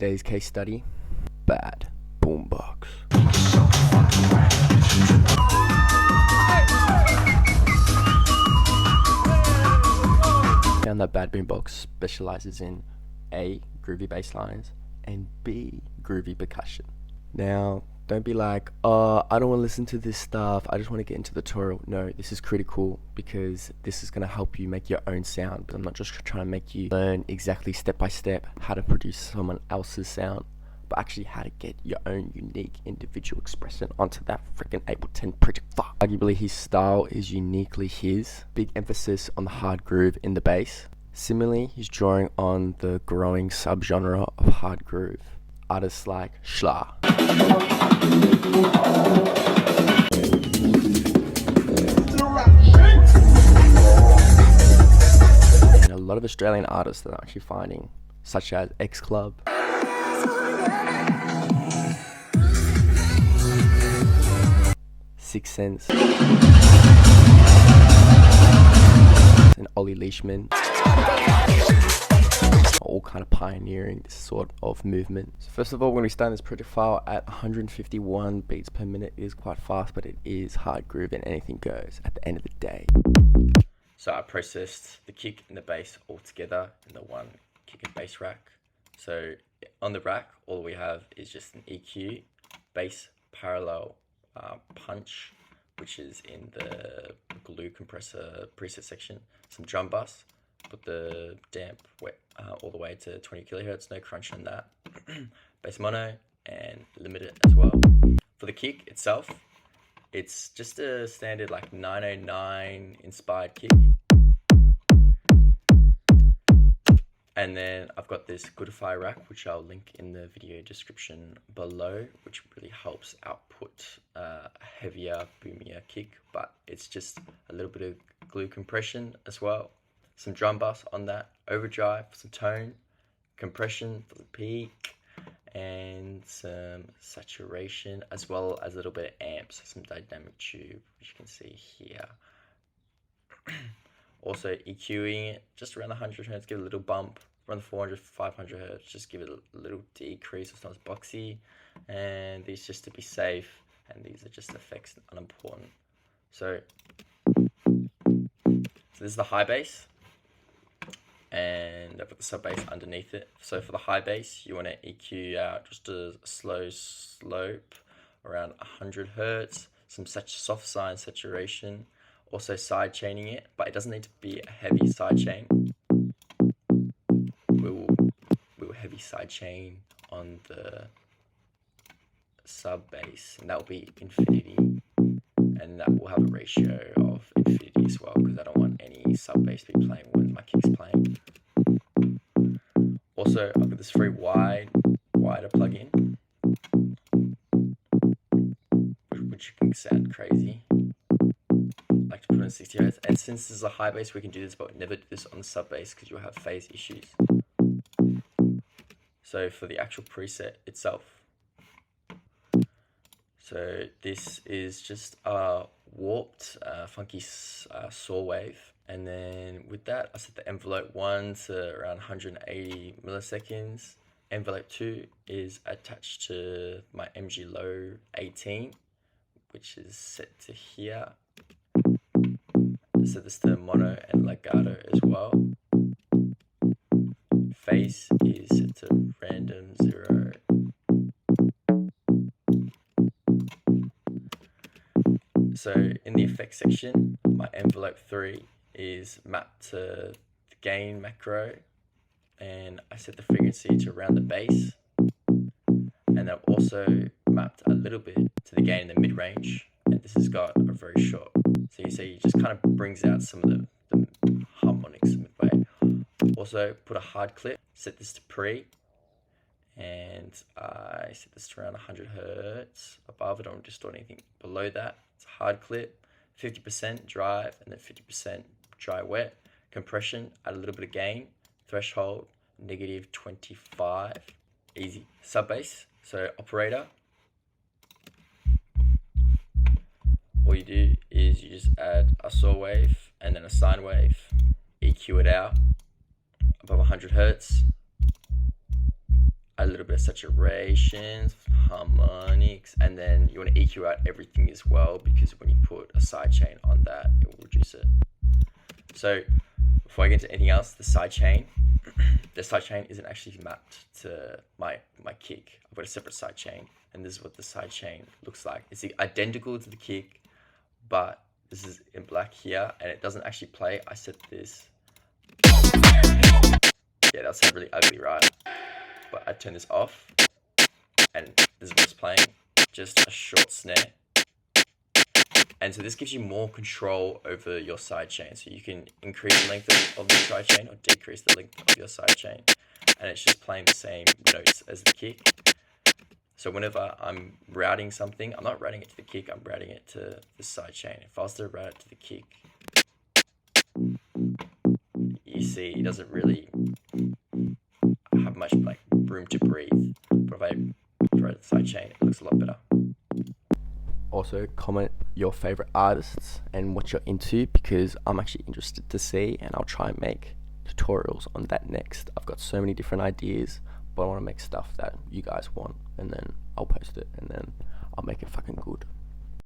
today's case study, Bad Boombox. Found that Bad Boombox specializes in A, groovy bass lines, and B, groovy percussion. Now, don't be like, oh, I don't want to listen to this stuff, I just want to get into the tutorial. No, this is critical because this is going to help you make your own sound. But I'm not just trying to make you learn exactly step by step how to produce someone else's sound, but actually how to get your own unique individual expression onto that freaking Ableton project. Arguably his style is uniquely his, big emphasis on the hard groove in the bass. Similarly, he's drawing on the growing subgenre of hard groove. Artists like Schla. And a lot of Australian artists that I'm actually finding, such as X Club, Six Sense, and Ollie Leishman, all kind of pioneering this sort of movement. So first of all, when we start this project file at 151 beats per minute, it is quite fast, but it is hard groove and anything goes at the end of the day. So I processed the kick and the bass all together in the one kick and bass rack. So on the rack, all we have is just an EQ, bass parallel punch, which is in the glue compressor preset section, some drum bus, put the damp wet all the way to 20 kilohertz, no crunch on that, bass mono, and limit it as well. For the kick itself, it's just a standard like 909 inspired kick. And then I've got this YOOOO If I rack, which I'll link in the video description below, which really helps output a heavier, boomier kick, but it's just a little bit of glue compression as well. Some drum bus on that, overdrive, some tone, compression for the peak, and some saturation, as well as a little bit of amps, some dynamic tube, which you can see here. Also EQing it just around the 100 Hz, give it a little bump, around the 400, 500 Hz, just give it a little decrease so it's not as boxy, and these just to be safe, and these are just effects unimportant. So this is the high bass, and I've got the sub bass underneath it. So for the high bass, you want to EQ out just a slow slope around 100 Hz, some such soft sine saturation. Also side chaining it, but it doesn't need to be a heavy side chain. We'll heavy side chain on the sub bass, and that will be infinity, and that will have a ratio of infinity as well, because I don't want any sub bass to be playing when my kick's playing. Also, I've got this very wider plugin, which can sound crazy. Like to put in 60 Hz, and since this is a high bass, we can do this, but never do this on the sub bass because you'll have phase issues. So for the actual preset itself, so this is just a warped funky saw wave, and then with that I set the envelope 1 to around 180 milliseconds. Envelope 2 is attached to my MG Low 18, which is set to here. Set this to mono and legato as well. Phase is set to random 0. So in the effects section, my envelope 3 is mapped to the gain macro, and I set the frequency to around the bass, and I've also mapped a little bit to the gain in the mid range, and this has got a very short. So you see, it just kind of brings out some of the harmonics midway. Also, put a hard clip, set this to pre, and I set this to around 100 Hz above. I don't distort anything below that. It's a hard clip, 50% drive, and then 50% dry wet. Compression, add a little bit of gain. Threshold, -25. Easy. Sub bass, so operator. All you do is you just add a saw wave and then a sine wave, EQ it out above 100 Hz, a little bit of saturation, harmonics, and then you want to EQ out everything as well, because when you put a sidechain on that, it will reduce it. So before I get into anything else, the sidechain isn't actually mapped to my kick. I've got a separate sidechain, and this is what the sidechain looks like. It's identical to the kick, but this is in black here, and it doesn't actually play. I set this. Yeah, that sounds really ugly, right? But I turn this off, and this is what it's playing, just a short snare. And so this gives you more control over your sidechain. So you can increase the length of your sidechain or decrease the length of your sidechain. And it's just playing the same notes as the kick. So whenever I'm routing something, I'm not routing it to the kick, I'm routing it to the sidechain. If I was to route it to the kick, you see it doesn't really have much like room to breathe. But if I throw it to the sidechain, it looks a lot better. Also, comment your favorite artists and what you're into, because I'm actually interested to see, and I'll try and make tutorials on that next. I've got so many different ideas, but I want to make stuff that you guys want, and then I'll post it, and then I'll make it fucking good.